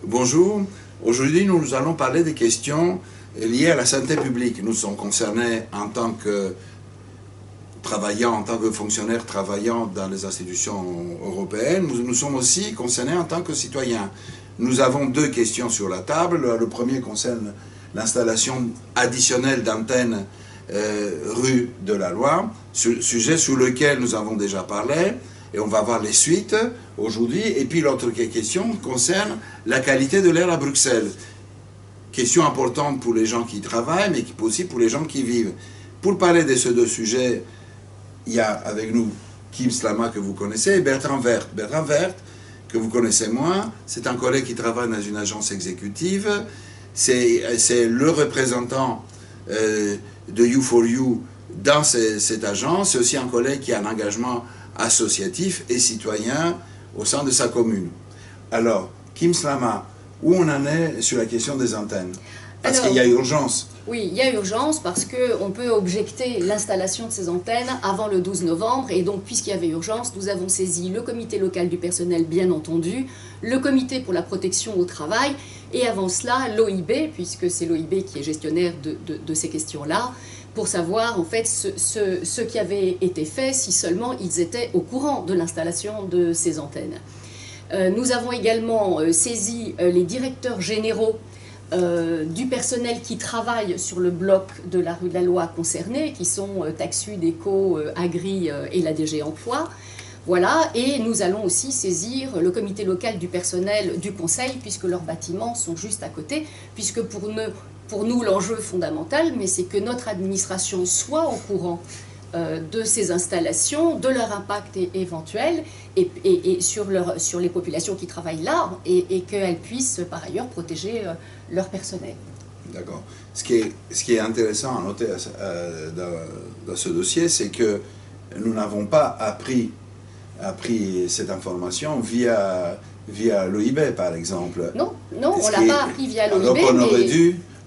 Bonjour. Aujourd'hui, nous allons parler des questions liées à la santé publique. Nous sommes concernés en tant que fonctionnaires travaillant dans les institutions européennes. Nous sommes aussi concernés en tant que citoyens. Nous avons deux questions sur la table. Le premier concerne l'installation additionnelle d'antennes rue de la Loi, sujet sur lequel nous avons déjà parlé. Et on va voir les suites aujourd'hui. Et puis l'autre question concerne la qualité de l'air à Bruxelles. Question importante pour les gens qui travaillent, mais aussi pour les gens qui vivent. Pour parler de ces deux sujets, il y a avec nous Kim Slama, que vous connaissez, et Bertrand Werth. Bertrand Werth, que vous connaissez moins, c'est un collègue qui travaille dans une agence exécutive. C'est le représentant de You4You dans cette agence. C'est aussi un collègue qui a un engagement associatif et citoyen au sein de sa commune. Alors, Kim Slama, où on en est sur la question des antennes? Parce qu'il y a urgence. Oui, il y a urgence parce qu'on peut objecter l'installation de ces antennes avant le 12 novembre. Et donc, puisqu'il y avait urgence, nous avons saisi le comité local du personnel, bien entendu, le comité pour la protection au travail, et avant cela, l'OIB, puisque c'est l'OIB qui est gestionnaire de ces questions-là, pour savoir en fait ce qui avait été fait, si seulement ils étaient au courant de l'installation de ces antennes. Nous avons également saisi les directeurs généraux du personnel qui travaille sur le bloc de la rue de la Loi concernée, qui sont Taxud, Eco, Agri et la DG Emploi. Voilà, et nous allons aussi saisir le comité local du personnel du conseil, puisque leurs bâtiments sont juste à côté, puisque pour nous l'enjeu fondamental, mais c'est que notre administration soit au courant de ces installations, de leur impact éventuel, et sur les populations qui travaillent là, et qu'elles puissent par ailleurs protéger leur personnel. D'accord. Ce qui est intéressant à noter dans ce dossier, c'est que nous n'avons pas appris cette information via l'OIB, par exemple. Non, on ne l'a pas appris via l'OIB. Donc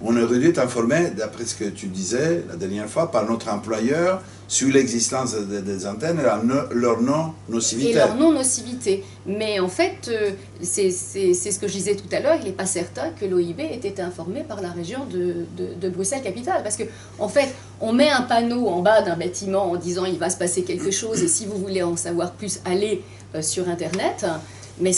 on aurait dû être informé, d'après ce que tu disais la dernière fois, par notre employeur sur l'existence des antennes et leur non-nocivité. Et leur non-nocivité. Mais en fait, c'est ce que je disais tout à l'heure, il n'est pas certain que l'OIB ait été informé par la région de Bruxelles-Capitale. Parce qu'en fait, on met un panneau en bas d'un bâtiment en disant il va se passer quelque chose et si vous voulez en savoir plus, allez sur Internet. Mais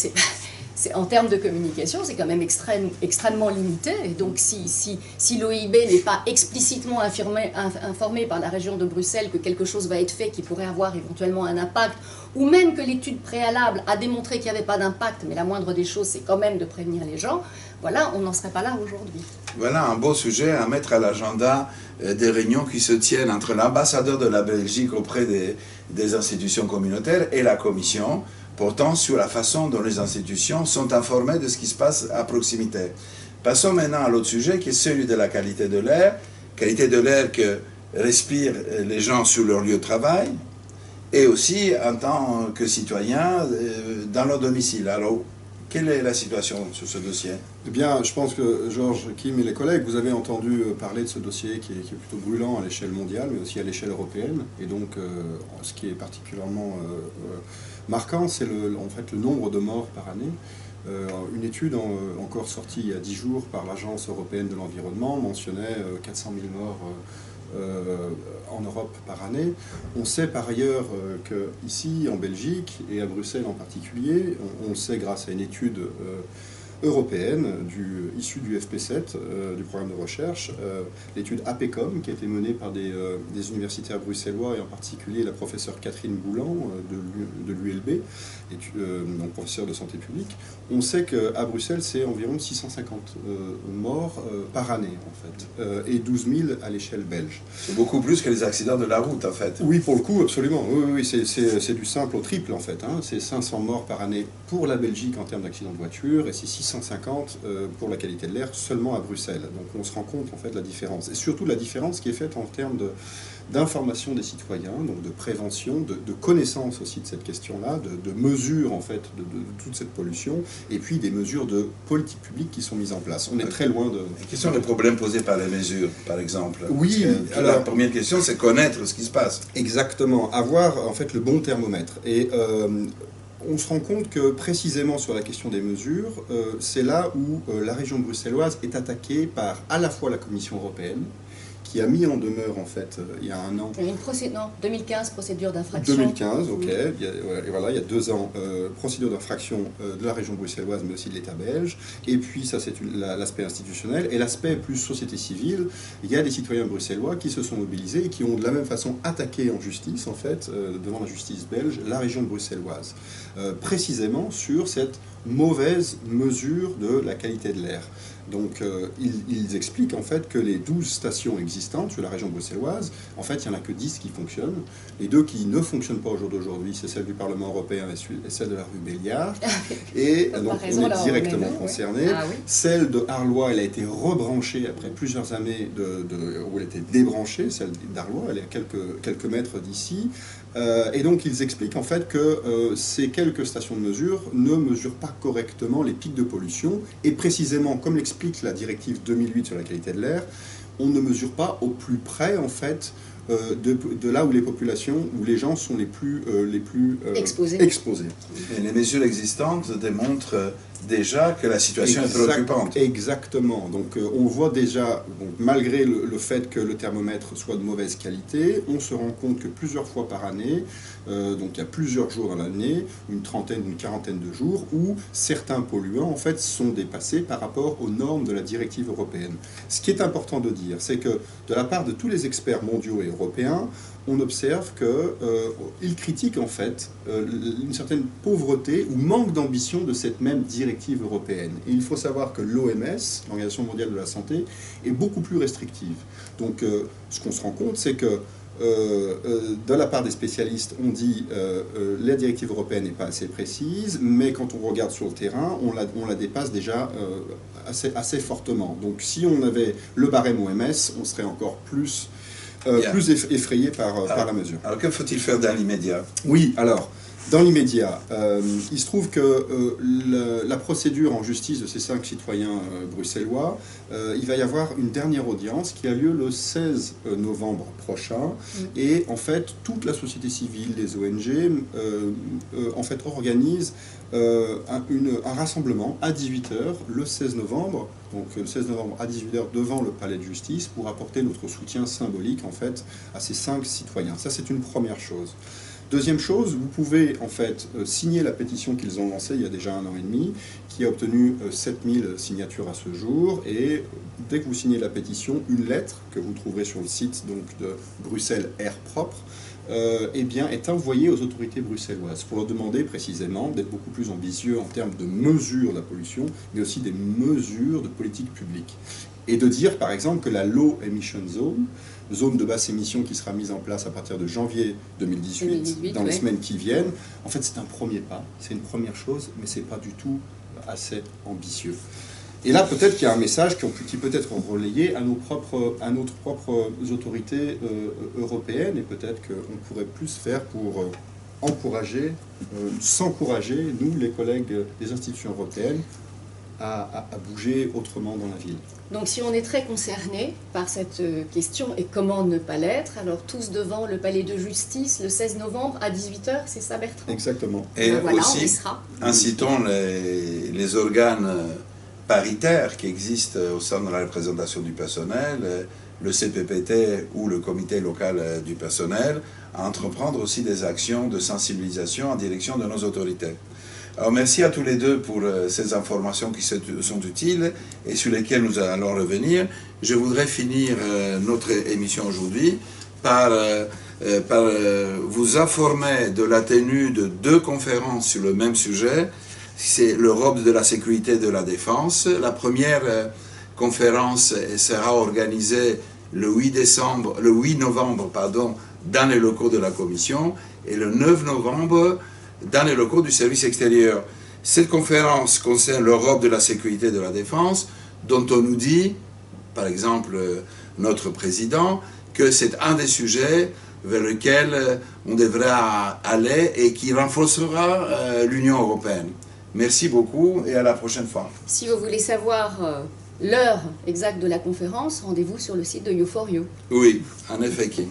en termes de communication, c'est quand même extrêmement limité. Et donc, si l'OIB n'est pas explicitement informé par la région de Bruxelles que quelque chose va être fait qui pourrait avoir éventuellement un impact, ou même que l'étude préalable a démontré qu'il n'y avait pas d'impact, mais la moindre des choses, c'est quand même de prévenir les gens, voilà, on n'en serait pas là aujourd'hui. Voilà un beau sujet à mettre à l'agenda des réunions qui se tiennent entre l'ambassadeur de la Belgique auprès des institutions communautaires et la Commission, portant sur la façon dont les institutions sont informées de ce qui se passe à proximité. Passons maintenant à l'autre sujet qui est celui de la qualité de l'air que respirent les gens sur leur lieu de travail et aussi en tant que citoyens dans leur domicile. Alors, quelle est la situation sur ce dossier? Eh bien, je pense que Georges, Kim et les collègues, vous avez entendu parler de ce dossier qui est plutôt brûlant à l'échelle mondiale, mais aussi à l'échelle européenne. Et donc, ce qui est particulièrement marquant, c'est en fait le nombre de morts par année. Une étude encore sortie il y a 10 jours par l'Agence européenne de l'environnement mentionnait 400 000 morts en Europe par année. On sait par ailleurs qu'ici, en Belgique, et à Bruxelles en particulier, on le sait grâce à une étude européenne issue du FP7, du programme de recherche, l'étude APECOM, qui a été menée par des universitaires bruxellois et en particulier la professeure Catherine Boulan de l'ULB, donc professeure de santé publique. On sait qu'à Bruxelles, c'est environ 650 morts par année, en fait, et 12 000 à l'échelle belge. C'est beaucoup plus que les accidents de la route, en fait. Oui, pour le coup, absolument. Oui, c'est du simple au triple, en fait. Hein. C'est 500 morts par année pour la Belgique en termes d'accidents de voiture, et c'est 650 pour la qualité de l'air seulement à Bruxelles. Donc on se rend compte, en fait, de la différence. Et surtout la différence qui est faite en termes d'information des citoyens, donc de prévention, de connaissance aussi de cette question-là, de mesure, en fait, de toute cette pollution, et puis des mesures de politique publique qui sont mises en place. On est très loin de... Quels sont les problèmes posés par les mesures, par exemple? Oui, alors, la première question, c'est connaître ce qui se passe. Exactement, avoir, en fait, le bon thermomètre. Et on se rend compte que précisément sur la question des mesures, c'est là où la région bruxelloise est attaquée par à la fois la Commission européenne, qui a mis en demeure, en fait, il y a un an... Il y a une procédure, non, 2015, procédure d'infraction. 2015, ok. Il y a 2 ans, procédure d'infraction de la région bruxelloise, mais aussi de l'État belge. Et puis, ça, c'est l'aspect institutionnel. Et l'aspect plus société civile, il y a des citoyens bruxellois qui se sont mobilisés et qui ont de la même façon attaqué en justice, en fait, devant la justice belge, la région bruxelloise. Précisément sur cette mauvaise mesure de la qualité de l'air. Donc, ils expliquent en fait que les 12 stations existantes sur la région bruxelloise, en fait, il n'y en a que 10 qui fonctionnent. Les 2 qui ne fonctionnent pas au jour d'aujourd'hui, c'est celle du Parlement européen et celle de la rue Béliard. Et donc, on est directement concerné. Ah, oui. Celle de Arlois, elle a été rebranchée après plusieurs années où elle était débranchée. Celle d'Arlois, elle est à quelques mètres d'ici. Et donc, ils expliquent en fait que ces quelques stations de mesure ne mesurent pas correctement les pics de pollution. Et précisément, comme l'explique la directive 2008 sur la qualité de l'air, on ne mesure pas au plus près, en fait, de là où les populations, où les gens sont les plus exposés. Et les mesures existantes démontrent déjà que la situation est préoccupante. Exactement. Donc on voit déjà, malgré le fait que le thermomètre soit de mauvaise qualité, on se rend compte que plusieurs fois par année, donc il y a plusieurs jours dans l'année, une trentaine, une quarantaine de jours, où certains polluants en fait sont dépassés par rapport aux normes de la directive européenne. Ce qui est important de dire, c'est que de la part de tous les experts mondiaux et européens, on observe qu'ils critiquent en fait une certaine pauvreté ou manque d'ambition de cette même directive européenne. Et il faut savoir que l'OMS, l'Organisation mondiale de la santé, est beaucoup plus restrictive. Donc ce qu'on se rend compte, c'est que de la part des spécialistes, on dit la directive européenne n'est pas assez précise, mais quand on regarde sur le terrain, on la dépasse déjà assez fortement. Donc si on avait le barème OMS, on serait encore plus effrayé par la mesure. Alors que faut-il faire dans l'immédiat? Oui, alors, dans l'immédiat, il se trouve que la procédure en justice de ces 5 citoyens bruxellois, il va y avoir une dernière audience qui a lieu le 16 novembre prochain. Et en fait, toute la société civile, les ONG, en fait, organisent un rassemblement à 18h le 16 novembre, donc le 16 novembre à 18h devant le palais de justice pour apporter notre soutien symbolique en fait à ces 5 citoyens. Ça c'est une première chose. Deuxième chose, vous pouvez en fait signer la pétition qu'ils ont lancée il y a déjà 1 an et demi, qui a obtenu 7000 signatures à ce jour, et dès que vous signez la pétition, une lettre que vous trouverez sur le site donc, de Bruxelles Air Propre, eh bien, est envoyée aux autorités bruxelloises pour leur demander précisément d'être beaucoup plus ambitieux en termes de mesures de la pollution, mais aussi des mesures de politique publique. Et de dire par exemple que la Low Emission Zone, zone de basse émission qui sera mise en place à partir de janvier 2018 dans les semaines qui viennent, en fait c'est un premier pas, c'est une première chose, mais c'est pas du tout assez ambitieux. Et là, peut-être qu'il y a un message qui peut être relayé à notre propre autorités européennes, et peut-être qu'on pourrait plus faire pour s'encourager, nous, les collègues des institutions européennes, à bouger autrement dans la ville. Donc si on est très concerné par cette question, et comment ne pas l'être, alors tous devant le palais de justice le 16 novembre à 18h, c'est ça Bertrand? Exactement. Et voilà, aussi, incitons les organes paritaires qui existent au sein de la représentation du personnel, le CPPT ou le comité local du personnel, à entreprendre aussi des actions de sensibilisation en direction de nos autorités. Alors merci à tous les deux pour ces informations qui sont utiles et sur lesquelles nous allons revenir. Je voudrais finir notre émission aujourd'hui par vous informer de la tenue de 2 conférences sur le même sujet. C'est l'Europe de la sécurité et de la défense. La première conférence sera organisée le 8 novembre dans les locaux de la Commission, et le 9 novembre dans les locaux du service extérieur. Cette conférence concerne l'Europe de la sécurité et de la défense, dont on nous dit, par exemple notre président, que c'est un des sujets vers lequel on devrait aller et qui renforcera l'Union européenne. Merci beaucoup et à la prochaine fois. Si vous voulez savoir l'heure exacte de la conférence, rendez-vous sur le site de You4You. Oui, en effet, Kim.